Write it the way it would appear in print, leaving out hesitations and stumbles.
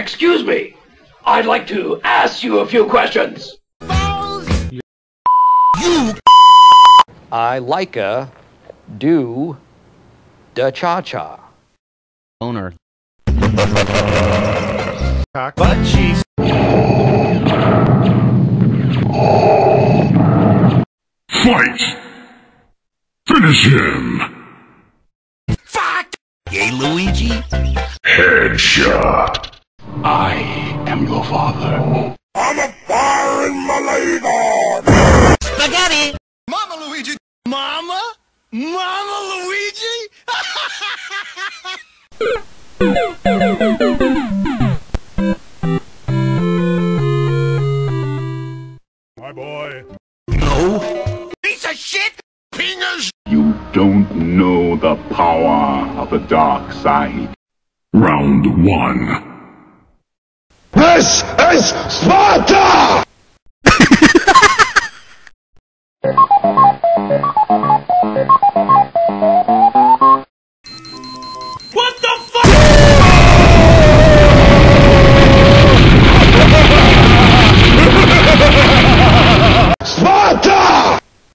Excuse me. I'd like to ask you a few questions. I like do da cha-cha. Owner. But she's Fight! Finish him! fuck. Yay, Luigi. Headshot! I am your father. I'm a fire in my leg. Spaghetti. Mama Luigi. Mama? Mama Luigi? My boy. No. Piece of shit. Pingers. You don't know the power of the dark side. Round 1. This is Sparta!